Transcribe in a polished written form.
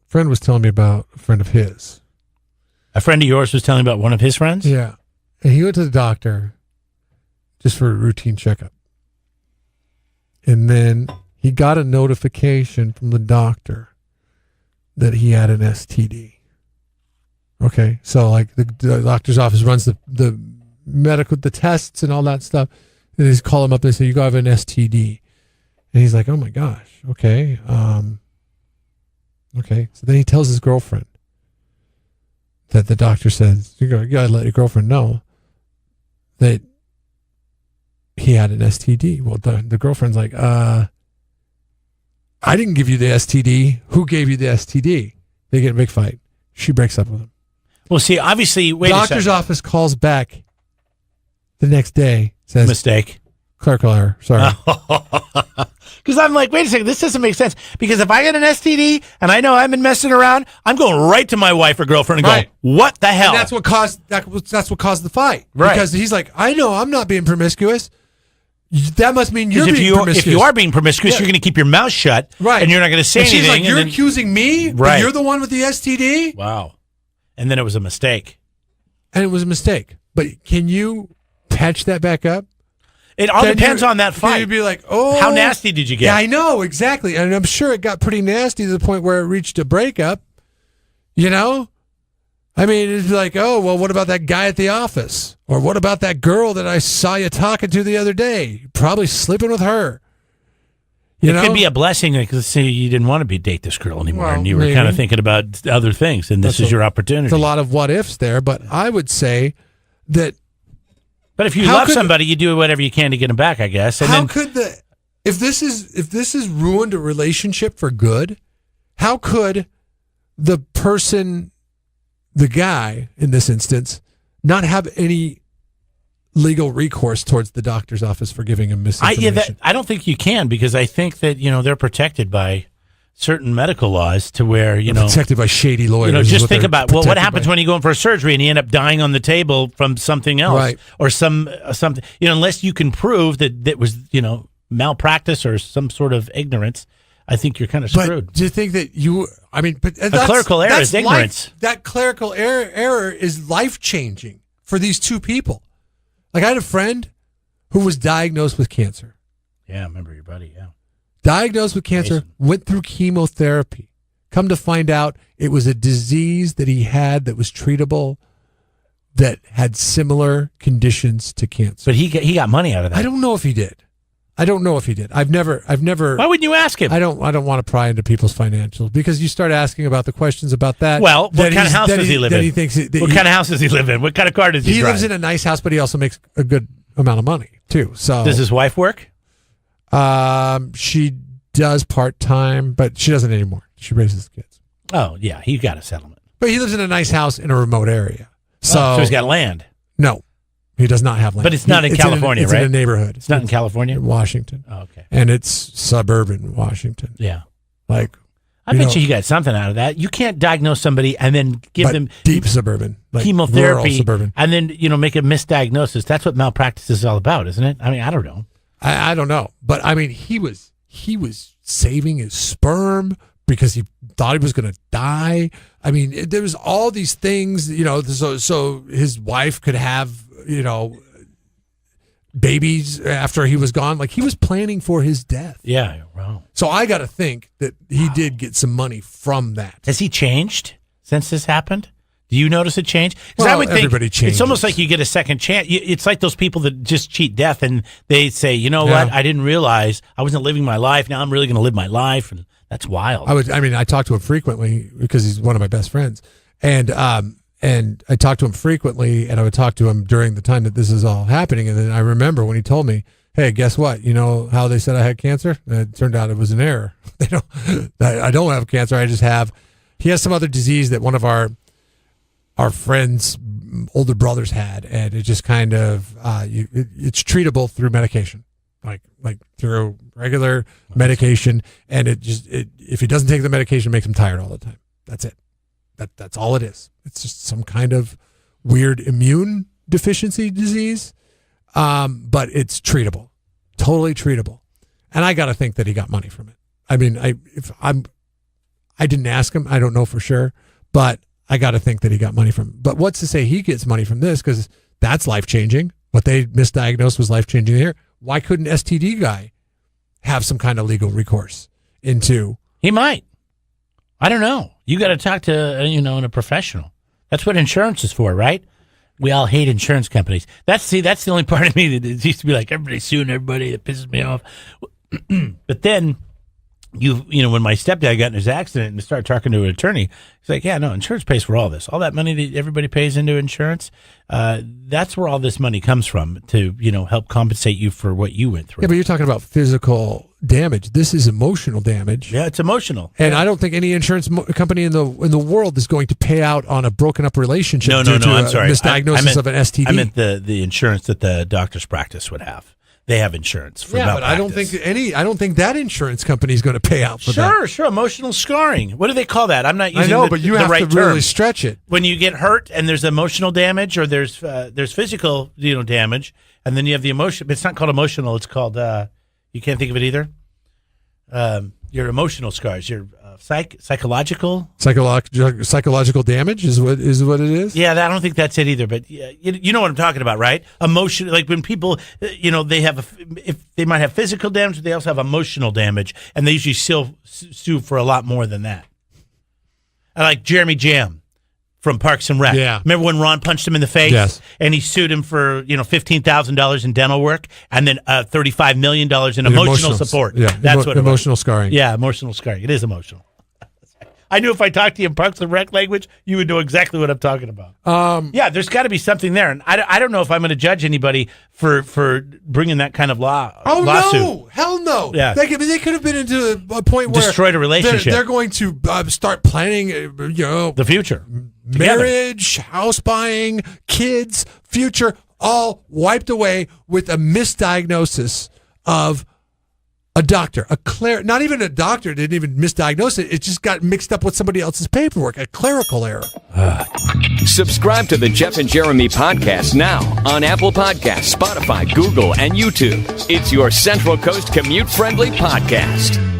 friend was telling me about a friend of his. A friend of yours was telling about one of his friends? Yeah. And he went to the doctor just for a routine checkup. And then he got a notification from the doctor that he had an STD. Okay. So like the doctor's office runs the medical, the tests and all that stuff. And they just call him up and they say, you got an STD. And he's like, oh my gosh. Okay. Okay. So then he tells his girlfriend that the doctor says, you gotta let your girlfriend know that he had an STD. Well, the girlfriend's like, I didn't give you the STD. Who gave you the STD? They get in a big fight. She breaks up with him. Well, see, obviously, wait a second. Doctor's office calls back the next day, says, mistake. Clerical error. Sorry. Because I'm like, wait a second, this doesn't make sense. Because if I get an STD and I know I've been messing around, I'm going right to my wife or girlfriend and going, what the hell? And that's what caused the fight. Right. Because he's like, I know I'm not being promiscuous. That must mean you're being promiscuous. If you are being promiscuous, you're going to keep your mouth shut. Right. And you're not going to say anything. She's like, you're accusing me? Right. But you're the one with the STD? Wow. And then it was a mistake. And it was a mistake. But can you patch that back up? It all depends on that fight. You'd be like, oh. How nasty did you get? Yeah, I know, exactly. And I'm sure it got pretty nasty to the point where it reached a breakup. You know? I mean, it's like, oh, well, what about that guy at the office? Or what about that girl that I saw you talking to the other day? You're probably sleeping with her. You know? It could be a blessing because say you didn't want to date this girl anymore, Well, and you were kind of thinking about other things, and this is your opportunity. There's a lot of what ifs there, but I would say that. But if you love somebody, you do whatever you can to get them back, I guess. And if this is ruined a relationship for good, how could the person, the guy in this instance, not have any legal recourse towards the doctor's office for giving him misinformation? I don't think you can, because I think that they're protected by certain medical laws to where protected by shady lawyers. Just think about what happens when you go in for a surgery and you end up dying on the table from something else, right? Or something. Unless you can prove that was malpractice or some sort of ignorance, I think you're kind of screwed. But do you think that a clerical error is ignorance? That clerical error is life changing for these two people. Like I had a friend who was diagnosed with cancer. Yeah, I remember your buddy. Yeah. Diagnosed with cancer, went through chemotherapy. Come to find out, it was a disease that he had that was treatable, that had similar conditions to cancer. But he got money out of that. I don't know if he did. I've never. Why wouldn't you ask him? I don't want to pry into people's financials, because you start asking about the questions about that. Well, what kind of house does he live in? What kind of house does he live in? What kind of car does he drive? He lives in a nice house, but he also makes a good amount of money too. So does his wife work? She does part-time, but she doesn't anymore. She raises kids. Oh, yeah. He got a settlement. But he lives in a nice house in a remote area. So he's got land. No, he does not have land. But it's not in California, right? It's in a neighborhood. It's not in California? In Washington. Oh, okay. And it's suburban Washington. Yeah. Like, I bet you he got something out of that. You can't diagnose somebody and then give them deep suburban, like chemotherapy, rural suburban, and then make a misdiagnosis. That's what malpractice is all about, isn't it? I mean, I don't know. I don't know, but I mean, he was saving his sperm because he thought he was going to die. I mean, there was all these things, so his wife could have, babies after he was gone. Like, he was planning for his death. Yeah, wow. So I got to think that he did get some money from that. Has he changed since this happened? Do you notice a change? Well, I would think everybody changes. It's almost like you get a second chance. It's like those people that just cheat death and they say, you know what? I didn't realize I wasn't living my life. Now I'm really going to live my life. And that's wild. I talk to him frequently because he's one of my best friends. And I talk to him frequently, and I would talk to him during the time that this is all happening. And then I remember when he told me, hey, guess what? You know how they said I had cancer? And it turned out it was an error. I don't have cancer. He has some other disease that one of our friends' older brothers had, and it just kind of it's treatable through medication, like through regular medication, and if he doesn't take the medication, it makes him tired all the time. That's it. That's all it is. It's just some kind of weird immune deficiency disease, but it's treatable, totally treatable. And I got to think that he got money from it. I mean, I didn't ask him. I don't know for sure, but I got to think that he got money from. But what's to say he gets money from this? Because that's life changing. What they misdiagnosed was life changing here. Why couldn't STD guy have some kind of legal recourse into? He might. I don't know. You got to talk to a professional. That's what insurance is for, right? We all hate insurance companies. That's the only part of me that used to be like, everybody's suing everybody. That pisses me off. But then, when my stepdad got in his accident and started talking to an attorney, he's like, yeah, no, insurance pays for all this. All that money that everybody pays into insurance, that's where all this money comes from to, help compensate you for what you went through. Yeah, but you're talking about physical damage. This is emotional damage. Yeah, it's emotional. And I don't think any insurance company in the world is going to pay out on a broken up relationship No, I'm sorry. Misdiagnosis of an STD. I meant the insurance that the doctor's practice would have. They have insurance for malpractice. I don't think that insurance company is going to pay out for that. Sure. Emotional scarring. What do they call that? I'm not using but you have to really stretch it. When you get hurt and there's emotional damage or there's physical damage, and then you have the emotion. It's not called emotional. It's called you can't think of it either. Your emotional scars. Your psychological damage is what it is. Yeah, I don't think that's it either. But you know what I'm talking about, right? Emotion, like when people, they have if they might have physical damage, but they also have emotional damage, and they usually still sue for a lot more than that. I like Jeremy Jam from Parks and Rec. Yeah. Remember when Ron punched him in the face? Yes. And he sued him for $15,000 in dental work and then $35 million in emotional support. Yeah, that's what emotional scarring. Yeah, emotional scarring. It is emotional. I knew if I talked to you in Parks and Rec language, you would know exactly what I'm talking about. Yeah, there's got to be something there, and I don't know if I'm going to judge anybody for bringing that kind of lawsuit. No, hell no. Yeah. They could have been into a point where destroyed a relationship. They're going to start planning, the future, marriage, house buying, kids, future, all wiped away with a misdiagnosis of a doctor, not even a doctor didn't even misdiagnose it. It just got mixed up with somebody else's paperwork, a clerical error. Subscribe to the Jeff and Jeremy podcast now on Apple Podcasts, Spotify, Google, and YouTube. It's your Central Coast commute-friendly podcast.